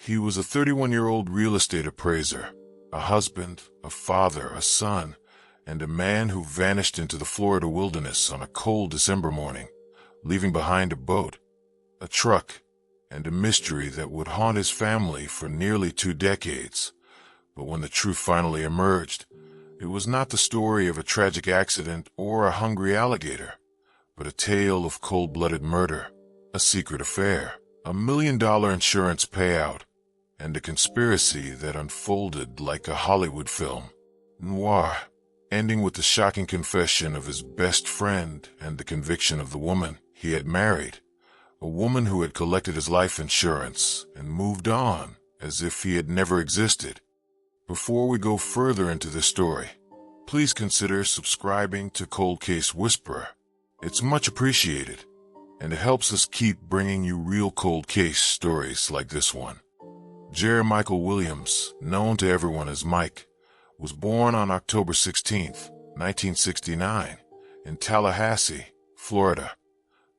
He was a 31-year-old real estate appraiser, a husband, a father, a son, and a man who vanished into the Florida wilderness on a cold December morning, leaving behind a boat, a truck, and a mystery that would haunt his family for nearly 2 decades. But when the truth finally emerged, it was not the story of a tragic accident or a hungry alligator, but a tale of cold-blooded murder, a secret affair, a $1 million insurance payout, and a conspiracy that unfolded like a Hollywood film noir, ending with the shocking confession of his best friend and the conviction of the woman he had married, a woman who had collected his life insurance and moved on as if he had never existed. Before we go further into this story, please consider subscribing to Cold Case Whisperer. It's much appreciated, and it helps us keep bringing you real cold case stories like this one. Cheryl Williams, known to everyone as Mike, was born on October 16, 1969, in Tallahassee, Florida,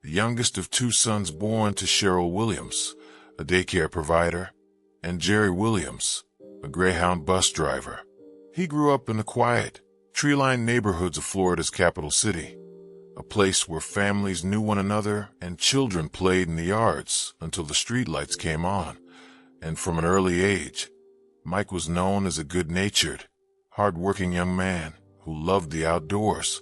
the youngest of 2 sons born to Cheryl Williams, a daycare provider, and Jerry Williams, a Greyhound bus driver. He grew up in the quiet, tree-lined neighborhoods of Florida's capital city, a place where families knew one another and children played in the yards until the streetlights came on. And from an early age, Mike was known as a good-natured, hard-working young man who loved the outdoors,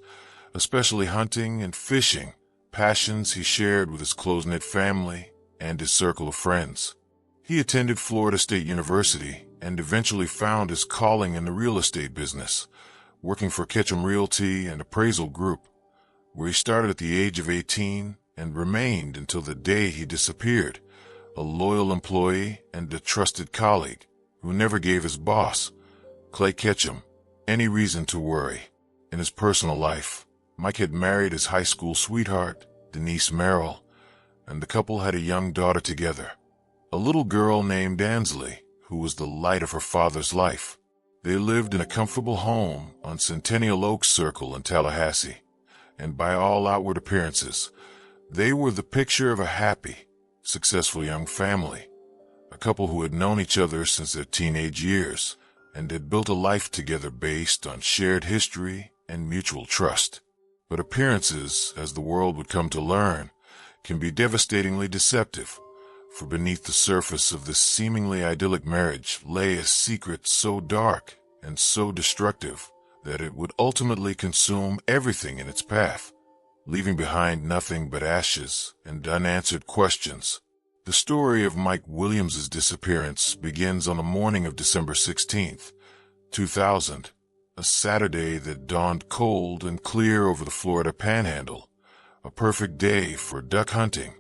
especially hunting and fishing, passions he shared with his close-knit family and his circle of friends. He attended Florida State University and eventually found his calling in the real estate business, working for Ketchum Realty and Appraisal Group, where he started at the age of 18 and remained until the day he disappeared, a loyal employee and a trusted colleague who never gave his boss, Clay Ketchum, any reason to worry. In his personal life, Mike had married his high school sweetheart, Denise Williams, and the couple had a young daughter together, a little girl named Ansley, who was the light of her father's life. They lived in a comfortable home on Centennial Oaks Circle in Tallahassee, and by all outward appearances, they were the picture of a happy, successful young family, a couple who had known each other since their teenage years and had built a life together based on shared history and mutual trust. But appearances, as the world would come to learn, can be devastatingly deceptive, for beneath the surface of this seemingly idyllic marriage lay a secret so dark and so destructive that it would ultimately consume everything in its path, leaving behind nothing but ashes and unanswered questions. The story of Mike Williams' disappearance begins on the morning of December 16, 2000, a Saturday that dawned cold and clear over the Florida Panhandle, a perfect day for duck hunting,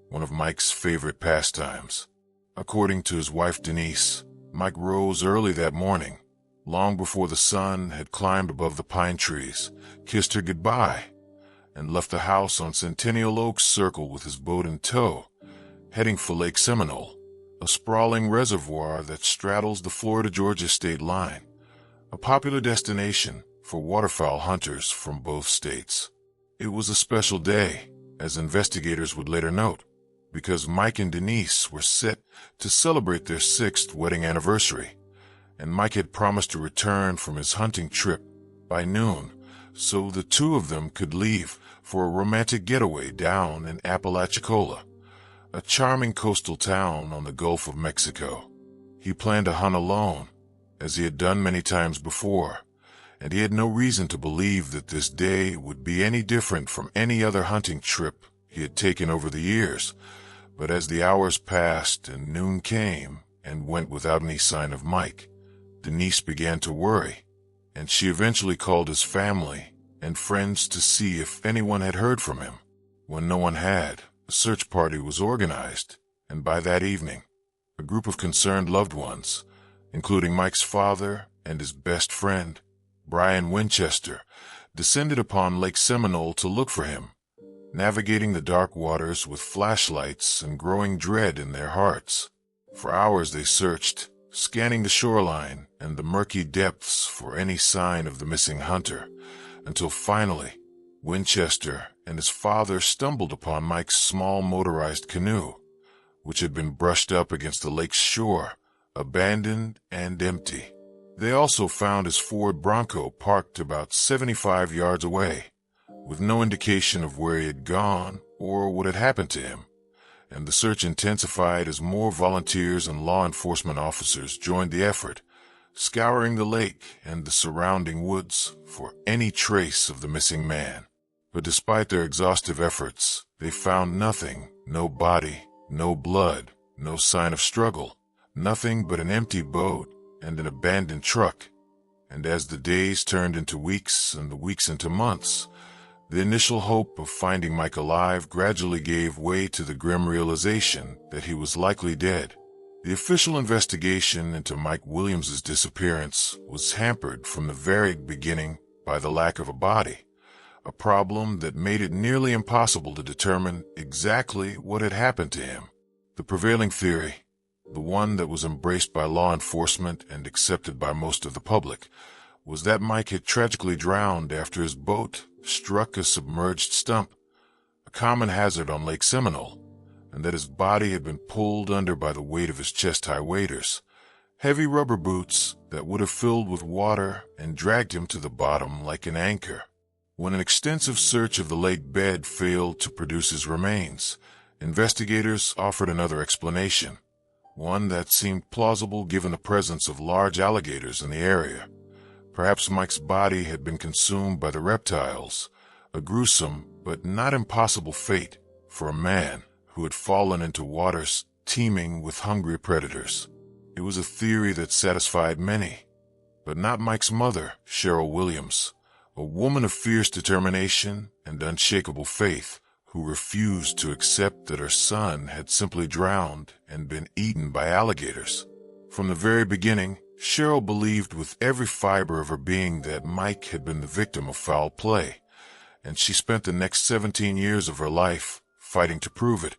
one of Mike's favorite pastimes. According to his wife Denise, Mike rose early that morning, long before the sun had climbed above the pine trees, kissed her goodbye, and left the house on Centennial Oaks Circle with his boat in tow, heading for Lake Seminole, a sprawling reservoir that straddles the Florida-Georgia state line, a popular destination for waterfowl hunters from both states. It was a special day, as investigators would later note, because Mike and Denise were set to celebrate their 6th wedding anniversary, and Mike had promised to return from his hunting trip by noon, so the 2 of them could leave for a romantic getaway down in Apalachicola, a charming coastal town on the Gulf of Mexico. He planned to hunt alone, as he had done many times before, and he had no reason to believe that this day would be any different from any other hunting trip he had taken over the years. But as the hours passed and noon came and went without any sign of Mike, Denise began to worry, and she eventually called his family and friends to see if anyone had heard from him. When no one had, a search party was organized, and by that evening, a group of concerned loved ones, including Mike's father and his best friend, Brian Winchester, descended upon Lake Seminole to look for him, navigating the dark waters with flashlights and growing dread in their hearts. For hours they searched, scanning the shoreline and the murky depths for any sign of the missing hunter, until finally, Winchester and his father stumbled upon Mike's small motorized canoe, which had been brushed up against the lake's shore abandoned and empty. They also found his Ford Bronco parked about 75 yards away, with no indication of where he had gone or what had happened to him. And the search intensified as more volunteers and law enforcement officers joined the effort, scouring the lake and the surrounding woods for any trace of the missing man. But despite their exhaustive efforts, they found nothing, no body, no blood, no sign of struggle, nothing but an empty boat and an abandoned truck. And as the days turned into weeks and the weeks into months, the initial hope of finding Mike alive gradually gave way to the grim realization that he was likely dead. The official investigation into Mike Williams' disappearance was hampered from the very beginning by the lack of a body, a problem that made it nearly impossible to determine exactly what had happened to him. The prevailing theory, the one that was embraced by law enforcement and accepted by most of the public, was that Mike had tragically drowned after his boat struck a submerged stump, a common hazard on Lake Seminole, and that his body had been pulled under by the weight of his chest-high waders, heavy rubber boots that would have filled with water and dragged him to the bottom like an anchor. When an extensive search of the lake bed failed to produce his remains, investigators offered another explanation, one that seemed plausible given the presence of large alligators in the area. Perhaps Mike's body had been consumed by the reptiles, a gruesome but not impossible fate for a man who had fallen into waters teeming with hungry predators. It was a theory that satisfied many, but not Mike's mother, Cheryl Williams, a woman of fierce determination and unshakable faith, who refused to accept that her son had simply drowned and been eaten by alligators. From the very beginning, Cheryl believed with every fiber of her being that Mike had been the victim of foul play, and she spent the next 17 years of her life fighting to prove it,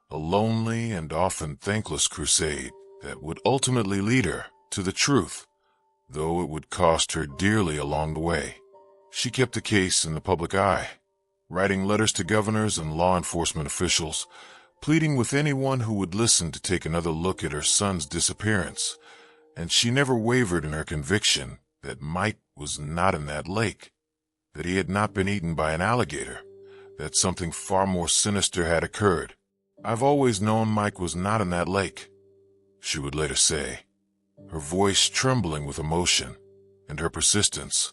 a lonely and often thankless crusade that would ultimately lead her to the truth, though it would cost her dearly along the way. She kept the case in the public eye, writing letters to governors and law enforcement officials, pleading with anyone who would listen to take another look at her son's disappearance, and she never wavered in her conviction that Mike was not in that lake, that he had not been eaten by an alligator, that something far more sinister had occurred. "I've always known Mike was not in that lake," she would later say, her voice trembling with emotion, and her persistence,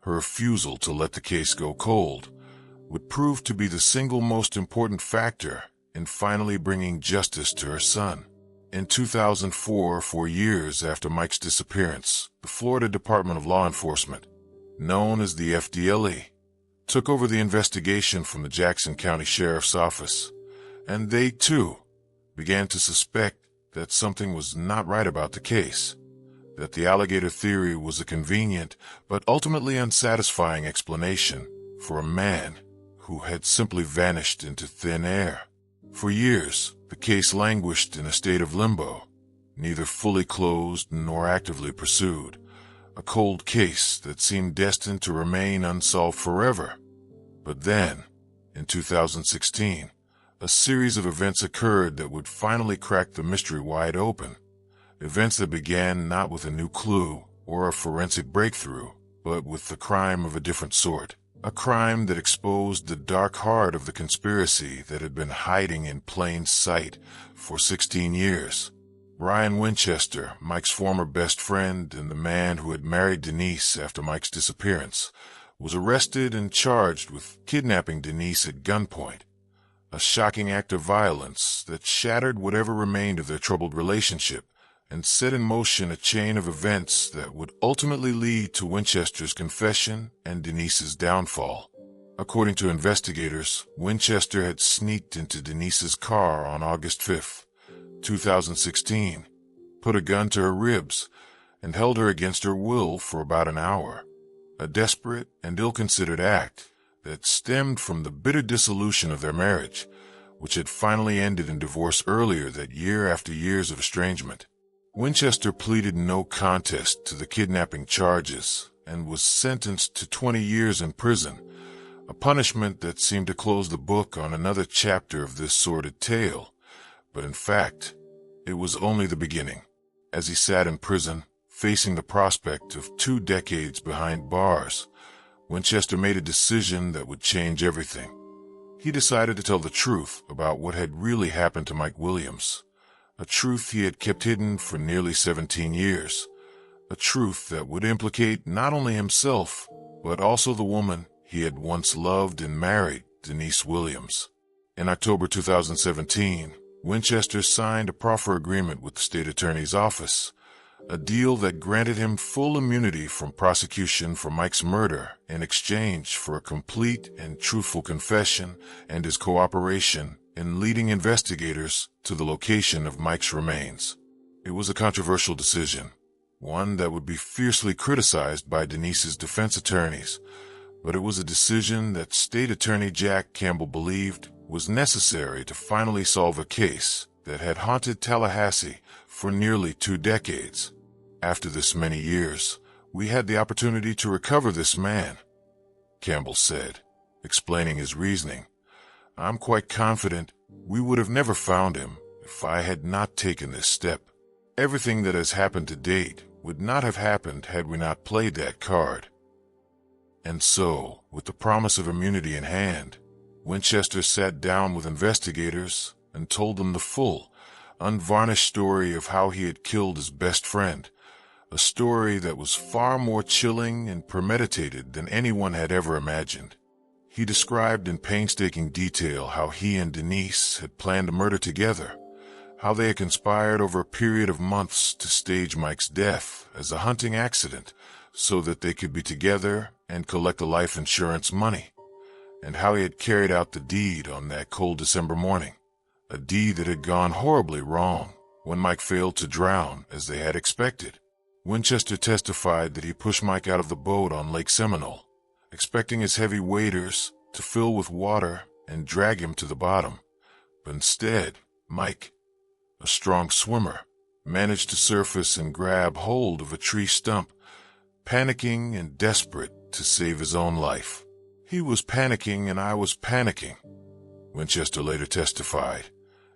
her refusal to let the case go cold, would prove to be the single most important factor in finally bringing justice to her son. In 2004, 4 years after Mike's disappearance, the Florida Department of Law Enforcement, known as the FDLE, took over the investigation from the Jackson County Sheriff's Office, and they, too, began to suspect that something was not right about the case, that the alligator theory was a convenient but ultimately unsatisfying explanation for a man who had simply vanished into thin air. For years, the case languished in a state of limbo, neither fully closed nor actively pursued, a cold case that seemed destined to remain unsolved forever. But then, in 2016, a series of events occurred that would finally crack the mystery wide open, events that began not with a new clue or a forensic breakthrough, but with the crime of a different sort. A crime that exposed the dark heart of the conspiracy that had been hiding in plain sight for 16 years. Brian Winchester, Mike's former best friend and the man who had married Denise after Mike's disappearance, was arrested and charged with kidnapping Denise at gunpoint, a shocking act of violence that shattered whatever remained of their troubled relationship and set in motion a chain of events that would ultimately lead to Winchester's confession and Denise's downfall. According to investigators, Winchester had sneaked into Denise's car on August 5, 2016, put a gun to her ribs, and held her against her will for about an hour, a desperate and ill-considered act that stemmed from the bitter dissolution of their marriage, which had finally ended in divorce earlier that year after years of estrangement. Winchester pleaded no contest to the kidnapping charges and was sentenced to 20 years in prison, a punishment that seemed to close the book on another chapter of this sordid tale. But in fact, it was only the beginning. As he sat in prison, facing the prospect of 2 decades behind bars, Winchester made a decision that would change everything. He decided to tell the truth about what had really happened to Mike Williams, a truth he had kept hidden for nearly 17 years, a truth that would implicate not only himself, but also the woman he had once loved and married, Denise Williams. In October 2017, Winchester signed a proffer agreement with the state attorney's office, a deal that granted him full immunity from prosecution for Mike's murder in exchange for a complete and truthful confession and his cooperation in leading investigators to the location of Mike's remains. It was a controversial decision, one that would be fiercely criticized by Denise's defense attorneys, but it was a decision that State Attorney Jack Campbell believed was necessary to finally solve a case that had haunted Tallahassee for nearly 2 decades. After this many years, we had the opportunity to recover this man, Campbell said, explaining his reasoning. I'm quite confident we would have never found him if I had not taken this step. Everything that has happened to date would not have happened had we not played that card. And so, with the promise of immunity in hand, Winchester sat down with investigators and told them the full, unvarnished story of how he had killed his best friend, a story that was far more chilling and premeditated than anyone had ever imagined. He described in painstaking detail how he and Denise had planned a murder together, how they had conspired over a period of months to stage Mike's death as a hunting accident so that they could be together and collect the life insurance money, and how he had carried out the deed on that cold December morning, a deed that had gone horribly wrong when Mike failed to drown as they had expected. Winchester testified that he pushed Mike out of the boat on Lake Seminole, expecting his heavy waders to fill with water and drag him to the bottom. But instead, Mike, a strong swimmer, managed to surface and grab hold of a tree stump, panicking and desperate to save his own life. He was panicking and I was panicking, Winchester later testified,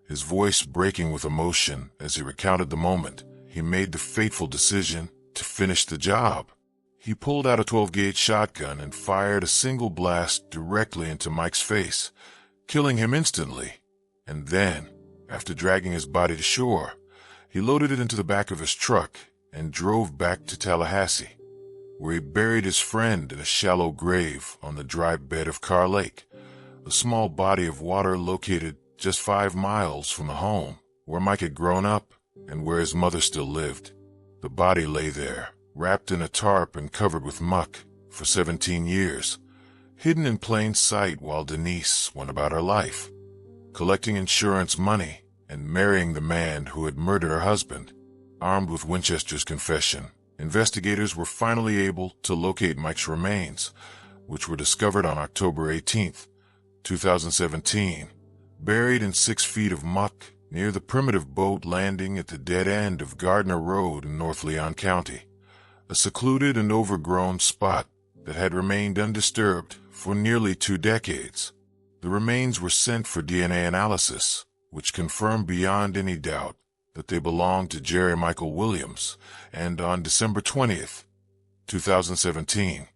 his voice breaking with emotion as he recounted the moment he made the fateful decision to finish the job. He pulled out a 12-gauge shotgun and fired a single blast directly into Mike's face, killing him instantly. And then, after dragging his body to shore, he loaded it into the back of his truck and drove back to Tallahassee, where he buried his friend in a shallow grave on the dry bed of Carr Lake, a small body of water located just 5 miles from the home where Mike had grown up and where his mother still lived. The body lay there, wrapped in a tarp and covered with muck, for 17 years, hidden in plain sight while Denise went about her life, collecting insurance money and marrying the man who had murdered her husband. Armed with Winchester's confession, investigators were finally able to locate Mike's remains, which were discovered on October 18, 2017, buried in 6 feet of muck near the primitive boat landing at the dead end of Gardner Road in North Leon County, a secluded and overgrown spot that had remained undisturbed for nearly 2 decades. The remains were sent for DNA analysis, which confirmed beyond any doubt that they belonged to Jerry Michael Williams, and on December 20th, 2017,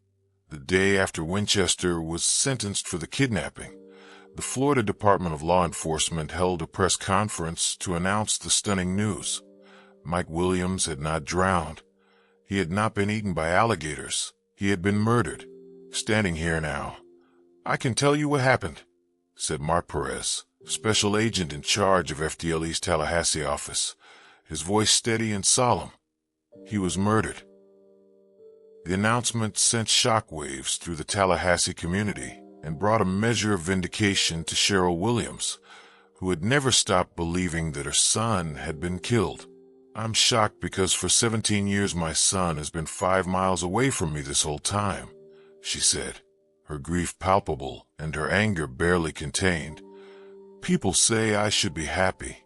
the day after Winchester was sentenced for the kidnapping, the Florida Department of Law Enforcement held a press conference to announce the stunning news. Mike Williams had not drowned. He had not been eaten by alligators. He had been murdered. Standing here now, I can tell you what happened, said Mark Perez, special agent in charge of FDLE's Tallahassee office, his voice steady and solemn. He was murdered. The announcement sent shockwaves through the Tallahassee community and brought a measure of vindication to Cheryl Williams, who had never stopped believing that her son had been killed. I'm shocked because for 17 years my son has been 5 miles away from me this whole time, she said, her grief palpable and her anger barely contained. People say I should be happy,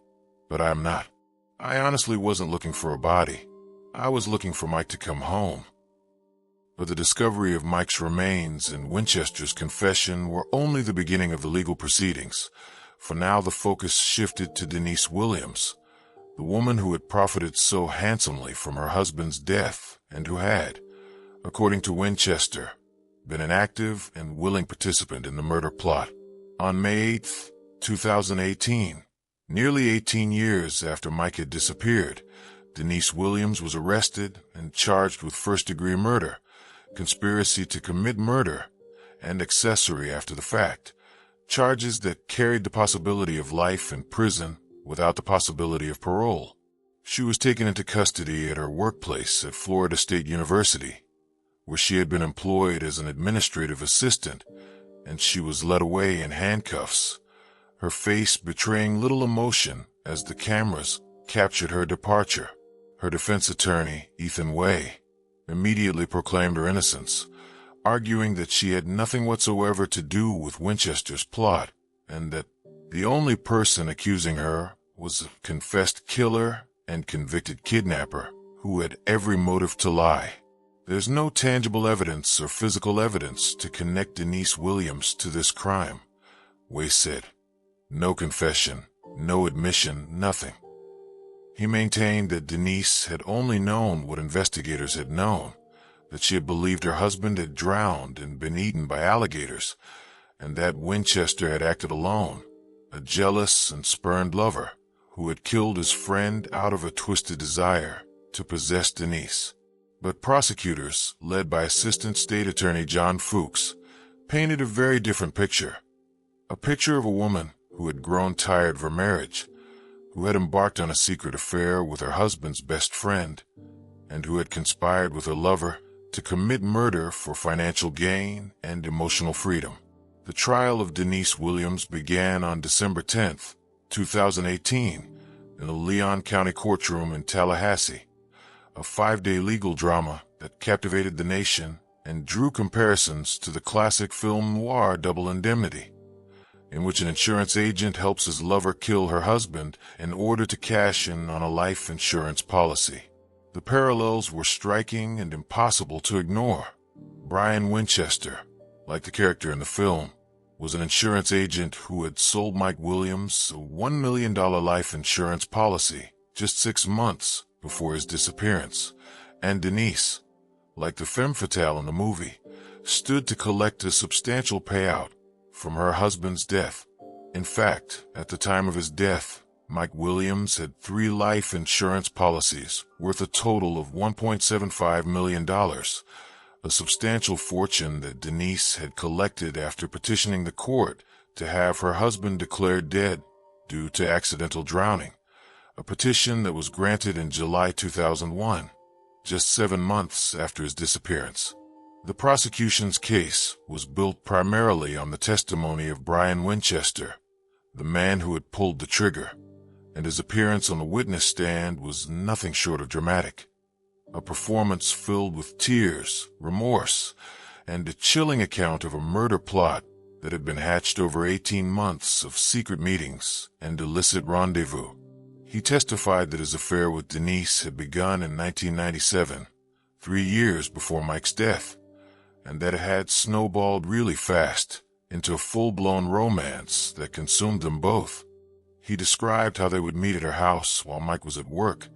but I'm not. I honestly wasn't looking for a body. I was looking for Mike to come home. But the discovery of Mike's remains and Winchester's confession were only the beginning of the legal proceedings, for now the focus shifted to Denise Williams, the woman who had profited so handsomely from her husband's death and who had, according to Winchester, been an active and willing participant in the murder plot. On May 8, 2018, nearly 18 years after Mike had disappeared, Denise Williams was arrested and charged with first-degree murder, conspiracy to commit murder, and accessory after the fact, charges that carried the possibility of life in prison without the possibility of parole. She was taken into custody at her workplace at Florida State University, where she had been employed as an administrative assistant, and she was led away in handcuffs, her face betraying little emotion as the cameras captured her departure. Her defense attorney, Ethan Way, immediately proclaimed her innocence, arguing that she had nothing whatsoever to do with Winchester's plot, and that the only person accusing her was a confessed killer and convicted kidnapper who had every motive to lie. There's no tangible evidence or physical evidence to connect Denise Williams to this crime, Way said. No confession, no admission, nothing. He maintained that Denise had only known what investigators had known, that she had believed her husband had drowned and been eaten by alligators, and that Winchester had acted alone, a jealous and spurned lover who had killed his friend out of a twisted desire to possess Denise. But prosecutors, led by Assistant State Attorney John Fuchs, painted a very different picture. A picture of a woman who had grown tired of her marriage, who had embarked on a secret affair with her husband's best friend, and who had conspired with her lover to commit murder for financial gain and emotional freedom. The trial of Denise Williams began on December 10, 2018, in the Leon County courtroom in Tallahassee, a 5-day legal drama that captivated the nation and drew comparisons to the classic film noir Double Indemnity, in which an insurance agent helps his lover kill her husband in order to cash in on a life insurance policy. The parallels were striking and impossible to ignore. Brian Winchester, like the character in the film, was an insurance agent who had sold Mike Williams a $1 million life insurance policy just 6 months before his disappearance, and Denise, like the femme fatale in the movie, stood to collect a substantial payout from her husband's death. In fact, at the time of his death, Mike Williams had 3 life insurance policies worth a total of $1.75 million, a substantial fortune that Denise had collected after petitioning the court to have her husband declared dead due to accidental drowning, a petition that was granted in July 2001, just 7 months after his disappearance. The prosecution's case was built primarily on the testimony of Brian Winchester, the man who had pulled the trigger, and his appearance on the witness stand was nothing short of dramatic. A performance filled with tears, remorse, and a chilling account of a murder plot that had been hatched over 18 months of secret meetings and illicit rendezvous. He testified that his affair with Denise had begun in 1997, 3 years before Mike's death, and that it had snowballed really fast into a full-blown romance that consumed them both. He described how they would meet at her house while Mike was at work,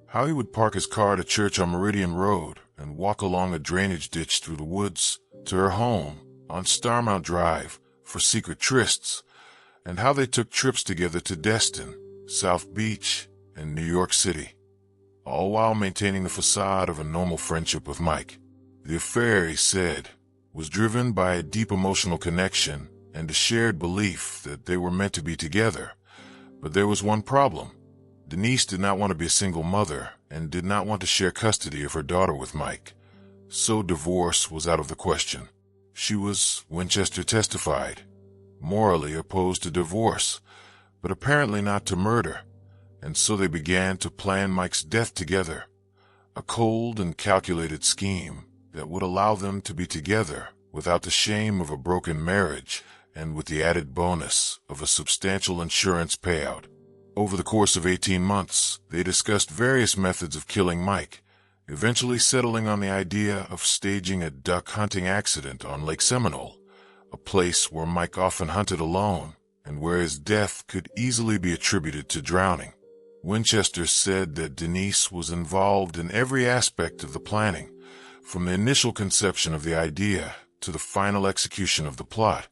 how he would park his car at a church on Meridian Road and walk along a drainage ditch through the woods to her home on Starmount Drive for secret trysts, and how they took trips together to Destin, South Beach, and New York City, all while maintaining the facade of a normal friendship with Mike. The affair, he said, was driven by a deep emotional connection and a shared belief that they were meant to be together. But there was one problem. Denise did not want to be a single mother and did not want to share custody of her daughter with Mike. So divorce was out of the question. She was, Winchester testified, morally opposed to divorce, but apparently not to murder, and so they began to plan Mike's death together, a cold and calculated scheme that would allow them to be together without the shame of a broken marriage and with the added bonus of a substantial insurance payout. Over the course of 18 months, they discussed various methods of killing Mike, eventually settling on the idea of staging a duck hunting accident on Lake Seminole, a place where Mike often hunted alone and where his death could easily be attributed to drowning. Winchester said that Denise was involved in every aspect of the planning, from the initial conception of the idea to the final execution of the plot,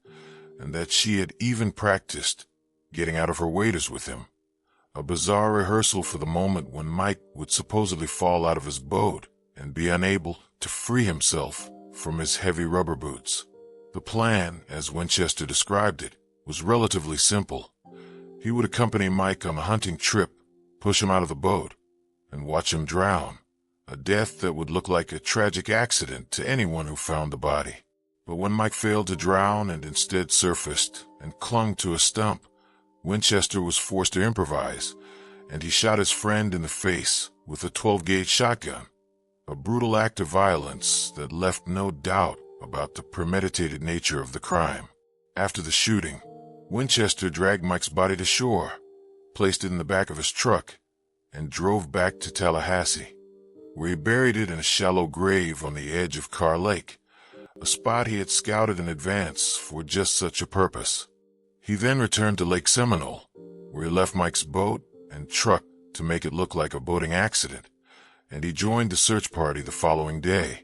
and that she had even practiced getting out of her waders with him, a bizarre rehearsal for the moment when Mike would supposedly fall out of his boat and be unable to free himself from his heavy rubber boots. The plan, as Winchester described it, was relatively simple. He would accompany Mike on a hunting trip, push him out of the boat, and watch him drown, a death that would look like a tragic accident to anyone who found the body. But when Mike failed to drown and instead surfaced and clung to a stump, Winchester was forced to improvise, and he shot his friend in the face with a 12-gauge shotgun, a brutal act of violence that left no doubt about the premeditated nature of the crime. After the shooting, Winchester dragged Mike's body to shore, placed it in the back of his truck, and drove back to Tallahassee, where he buried it in a shallow grave on the edge of Carr Lake, a spot he had scouted in advance for just such a purpose. He then returned to Lake Seminole, where he left Mike's boat and truck to make it look like a boating accident, and he joined the search party the following day,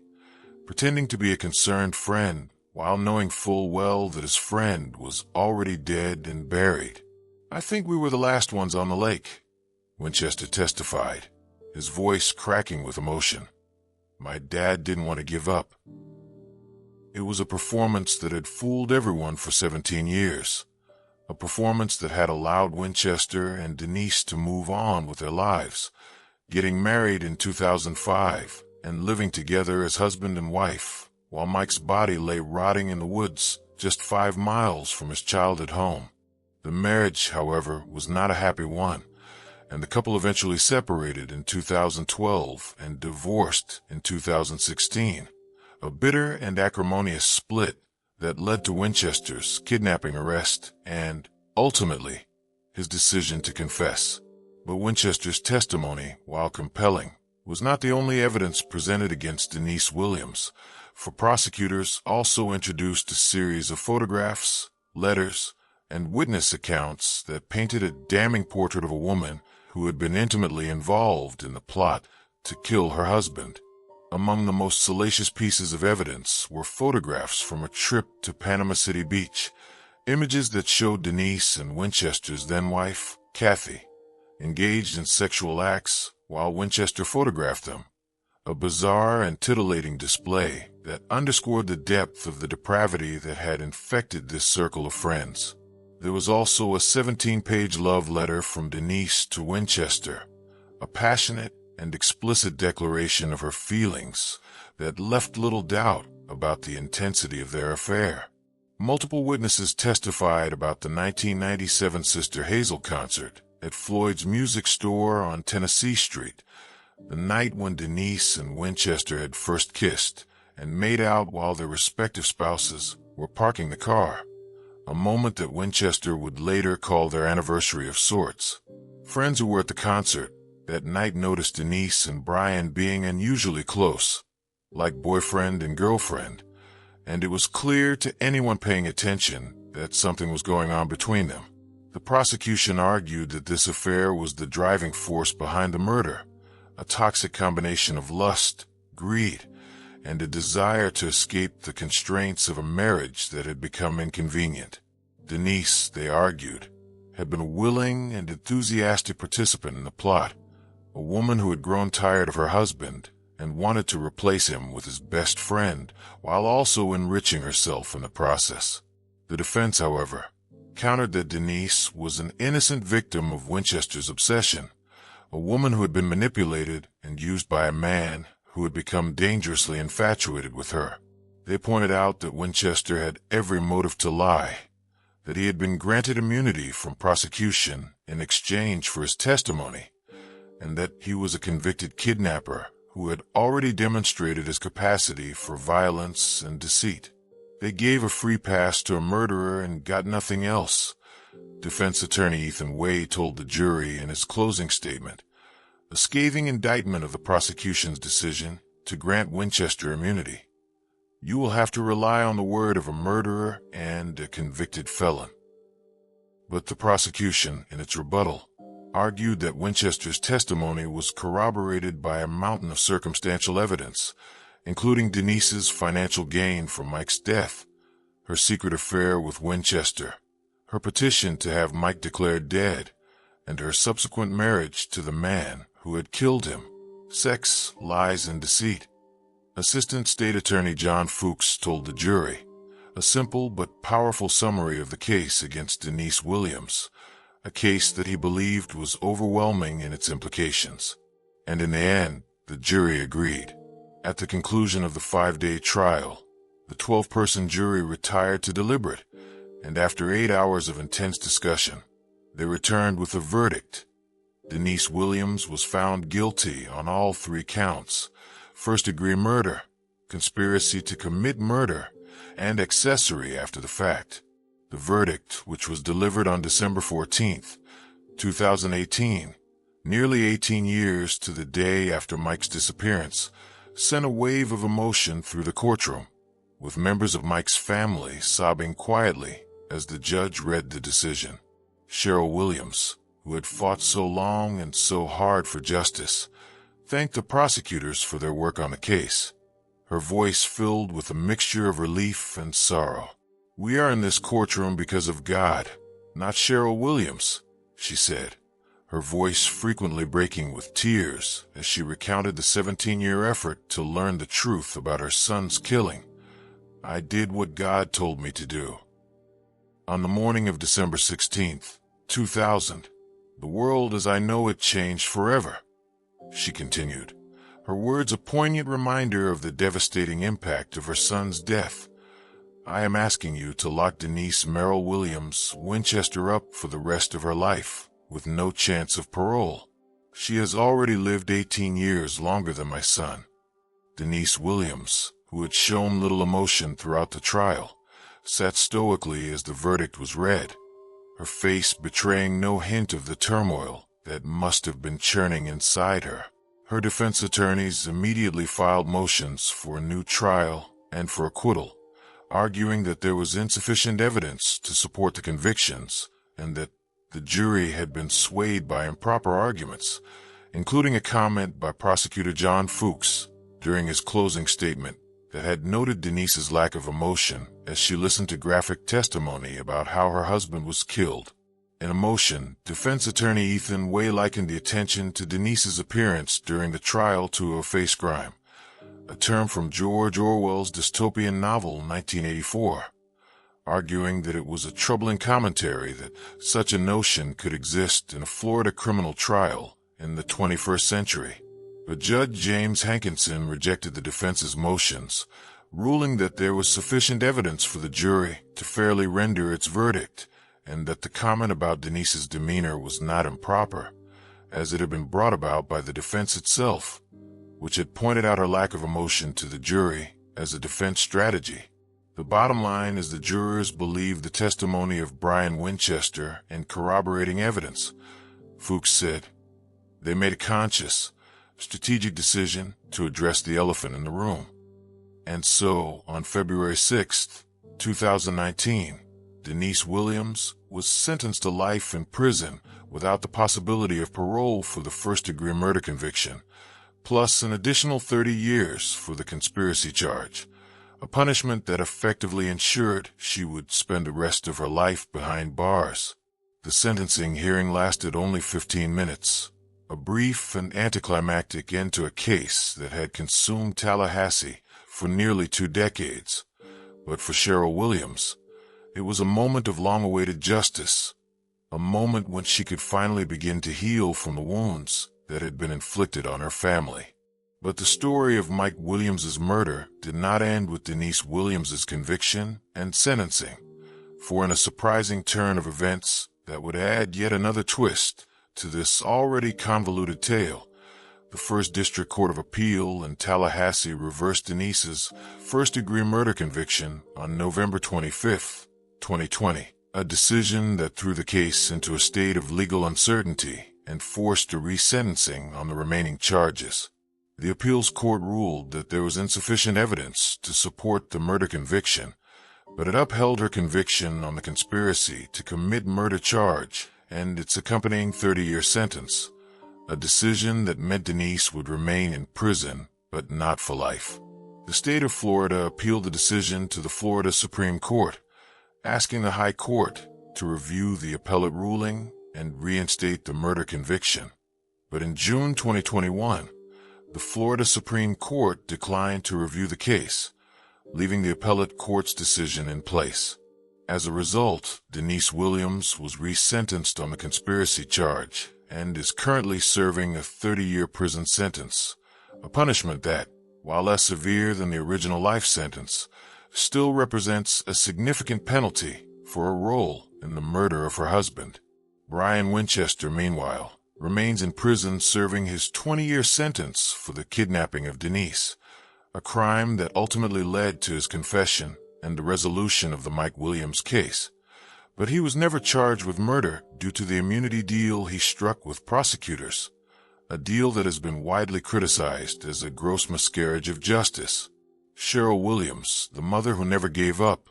pretending to be a concerned friend while knowing full well that his friend was already dead and buried. "I think we were the last ones on the lake," Winchester testified, his voice cracking with emotion. "My dad didn't want to give up." It was a performance that had fooled everyone for 17 years, a performance that had allowed Winchester and Denise to move on with their lives, getting married in 2005 and living together as husband and wife, while Mike's body lay rotting in the woods just 5 miles from his childhood home. The marriage, however, was not a happy one, and the couple eventually separated in 2012 and divorced in 2016, a bitter and acrimonious split that led to Winchester's kidnapping arrest and, ultimately, his decision to confess. But Winchester's testimony, while compelling, was not the only evidence presented against Denise Williams, for prosecutors also introduced a series of photographs, letters, and witness accounts that painted a damning portrait of a woman who had been intimately involved in the plot to kill her husband. Among the most salacious pieces of evidence were photographs from a trip to Panama City Beach, images that showed Denise and Winchester's then-wife, Kathy, engaged in sexual acts while Winchester photographed them, a bizarre and titillating display that underscored the depth of the depravity that had infected this circle of friends. There was also a 17-page love letter from Denise to Winchester, a passionate and explicit declaration of her feelings that left little doubt about the intensity of their affair. Multiple witnesses testified about the 1997 Sister Hazel concert at Floyd's Music Store on Tennessee Street, the night when Denise and Winchester had first kissed and made out while their respective spouses were parking the car, a moment that Winchester would later call their anniversary of sorts. Friends who were at the concert that night noticed Denise and Brian being unusually close, like boyfriend and girlfriend, and it was clear to anyone paying attention that something was going on between them. The prosecution argued that this affair was the driving force behind the murder, a toxic combination of lust, greed, and a desire to escape the constraints of a marriage that had become inconvenient. Denise, they argued, had been a willing and enthusiastic participant in the plot, a woman who had grown tired of her husband and wanted to replace him with his best friend while also enriching herself in the process. The defense, however, countered that Denise was an innocent victim of Winchester's obsession, a woman who had been manipulated and used by a man who had become dangerously infatuated with her. They pointed out that Winchester had every motive to lie, that he had been granted immunity from prosecution in exchange for his testimony, and that he was a convicted kidnapper who had already demonstrated his capacity for violence and deceit. They gave a free pass to a murderer and got nothing else, defense attorney Ethan Way told the jury in his closing statement, a scathing indictment of the prosecution's decision to grant Winchester immunity. "You will have to rely on the word of a murderer and a convicted felon." But the prosecution, in its rebuttal, argued that Winchester's testimony was corroborated by a mountain of circumstantial evidence, including Denise's financial gain from Mike's death, her secret affair with Winchester, her petition to have Mike declared dead, and her subsequent marriage to the man who had killed him. Sex, lies, and deceit. Assistant State Attorney John Fuchs told the jury a simple but powerful summary of the case against Denise Williams, a case that he believed was overwhelming in its implications. And in the end, the jury agreed. At the conclusion of the 5-day trial, the 12-person jury retired to deliberate, and after 8 hours of intense discussion, they returned with a verdict. Denise Williams was found guilty on all 3 counts: first-degree murder, conspiracy to commit murder, and accessory after the fact. The verdict, which was delivered on December 14, 2018, nearly 18 years to the day after Mike's disappearance, sent a wave of emotion through the courtroom, with members of Mike's family sobbing quietly as the judge read the decision. Cheryl Williams, who had fought so long and so hard for justice, thanked the prosecutors for their work on the case, her voice filled with a mixture of relief and sorrow. "We are in this courtroom because of God, not Cheryl Williams," she said, her voice frequently breaking with tears as she recounted the 17-year effort to learn the truth about her son's killing. "I did what God told me to do." On the morning of December 16, 2000, the world as I know it changed forever, she continued, her words a poignant reminder of the devastating impact of her son's death. "I am asking you to lock Denise Merrill Williams Winchester up for the rest of her life, with no chance of parole. She has already lived 18 years longer than my son." Denise Williams, who had shown little emotion throughout the trial, sat stoically as the verdict was read, her face betraying no hint of the turmoil that must have been churning inside her. Her defense attorneys immediately filed motions for a new trial and for acquittal, arguing that there was insufficient evidence to support the convictions and that the jury had been swayed by improper arguments, including a comment by Prosecutor John Fuchs during his closing statement that had noted Denise's lack of emotion as she listened to graphic testimony about how her husband was killed. In a motion, defense attorney Ethan Way likened the attention to Denise's appearance during the trial to a face crime, a term from George Orwell's dystopian novel 1984, arguing that it was a troubling commentary that such a notion could exist in a Florida criminal trial in the 21st century. But Judge James Hankinson rejected the defense's motions, ruling that there was sufficient evidence for the jury to fairly render its verdict, and that the comment about Denise's demeanor was not improper, as it had been brought about by the defense itself, which had pointed out her lack of emotion to the jury as a defense strategy. The bottom line is the jurors believed the testimony of Brian Winchester and corroborating evidence. Fuchs said, "They made a conscious, strategic decision to address the elephant in the room." And so, on February 6, 2019, Denise Williams was sentenced to life in prison without the possibility of parole for the first-degree murder conviction, plus an additional 30 years for the conspiracy charge, a punishment that effectively ensured she would spend the rest of her life behind bars. The sentencing hearing lasted only 15 minutes, a brief and anticlimactic end to a case that had consumed Tallahassee for nearly 2 decades. But for Cheryl Williams, it was a moment of long-awaited justice, a moment when she could finally begin to heal from the wounds that had been inflicted on her family. But the story of Mike Williams's murder did not end with Denise Williams's conviction and sentencing, for in a surprising turn of events that would add yet another twist to this already convoluted tale, the First District Court of Appeal in Tallahassee reversed Denise's first-degree murder conviction on November 25, 2020, a decision that threw the case into a state of legal uncertainty and forced a resentencing on the remaining charges. The appeals court ruled that there was insufficient evidence to support the murder conviction, but it upheld her conviction on the conspiracy to commit murder charge and its accompanying 30-year sentence, a decision that meant Denise would remain in prison, but not for life. The state of Florida appealed the decision to the Florida Supreme Court, asking the High Court to review the appellate ruling and reinstate the murder conviction. But in June 2021, the Florida Supreme Court declined to review the case, leaving the appellate court's decision in place. As a result, Denise Williams was resentenced on the conspiracy charge and is currently serving a 30-year prison sentence, a punishment that, while less severe than the original life sentence, still represents a significant penalty for a role in the murder of her husband. Brian Winchester, meanwhile, remains in prison serving his 20-year sentence for the kidnapping of Denise, a crime that ultimately led to his confession and the resolution of the Mike Williams case. But he was never charged with murder due to the immunity deal he struck with prosecutors, a deal that has been widely criticized as a gross miscarriage of justice. Cheryl Williams, the mother who never gave up,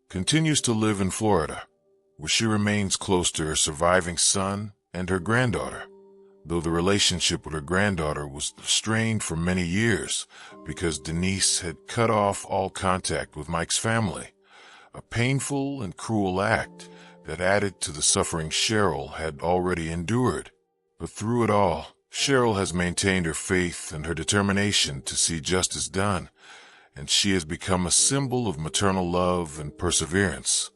continues to live in Florida, where she remains close to her surviving son and her granddaughter, though the relationship with her granddaughter was strained for many years because Denise had cut off all contact with Mike's family, a painful and cruel act that added to the suffering Cheryl had already endured. But through it all, Cheryl has maintained her faith and her determination to see justice done, and she has become a symbol of maternal love and perseverance,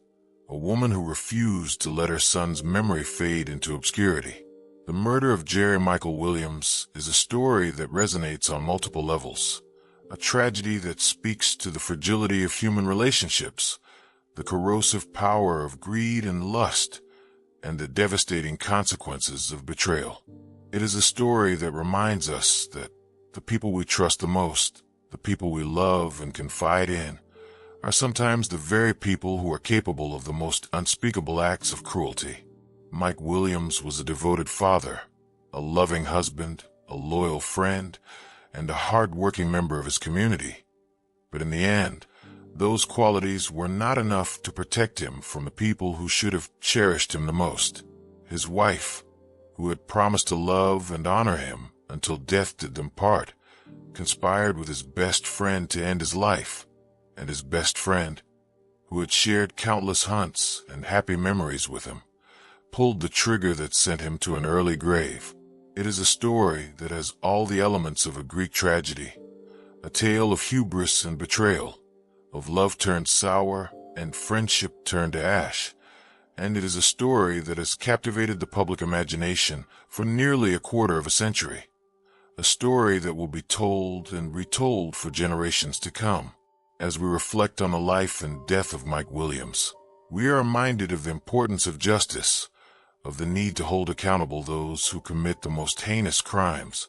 a woman who refused to let her son's memory fade into obscurity. The murder of Jerry Michael Williams is a story that resonates on multiple levels, a tragedy that speaks to the fragility of human relationships, the corrosive power of greed and lust, and the devastating consequences of betrayal. It is a story that reminds us that the people we trust the most, the people we love and confide in, are sometimes the very people who are capable of the most unspeakable acts of cruelty. Mike Williams was a devoted father, a loving husband, a loyal friend, and a hard-working member of his community. But in the end, those qualities were not enough to protect him from the people who should have cherished him the most. His wife, who had promised to love and honor him until death did them part, conspired with his best friend to end his life, and his best friend, who had shared countless hunts and happy memories with him, pulled the trigger that sent him to an early grave. It is a story that has all the elements of a Greek tragedy, a tale of hubris and betrayal, of love turned sour and friendship turned to ash, and it is a story that has captivated the public imagination for nearly a quarter of a century, a story that will be told and retold for generations to come. As we reflect on the life and death of Mike Williams, we are reminded of the importance of justice, of the need to hold accountable those who commit the most heinous crimes,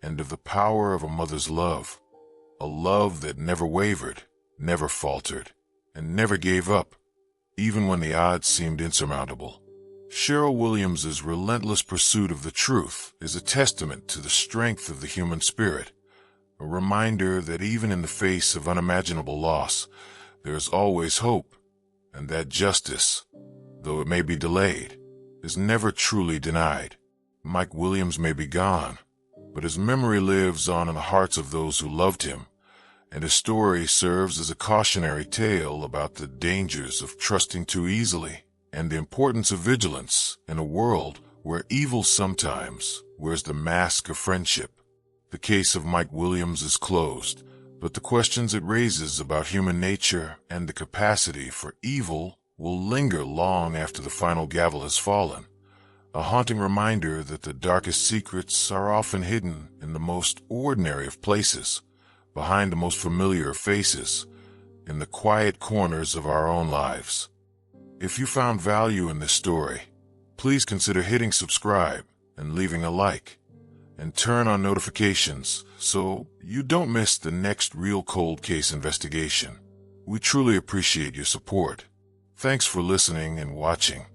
and of the power of a mother's love, a love that never wavered, never faltered, and never gave up, even when the odds seemed insurmountable. Cheryl Williams's relentless pursuit of the truth is a testament to the strength of the human spirit, a reminder that even in the face of unimaginable loss, there is always hope, and that justice, though it may be delayed, is never truly denied. Mike Williams may be gone, but his memory lives on in the hearts of those who loved him, and his story serves as a cautionary tale about the dangers of trusting too easily and the importance of vigilance in a world where evil sometimes wears the mask of friendship. The case of Mike Williams is closed, but the questions it raises about human nature and the capacity for evil will linger long after the final gavel has fallen, a haunting reminder that the darkest secrets are often hidden in the most ordinary of places, behind the most familiar of faces, in the quiet corners of our own lives. If you found value in this story, please consider hitting subscribe and leaving a like, and turn on notifications so you don't miss the next real cold case investigation. We truly appreciate your support. Thanks for listening and watching.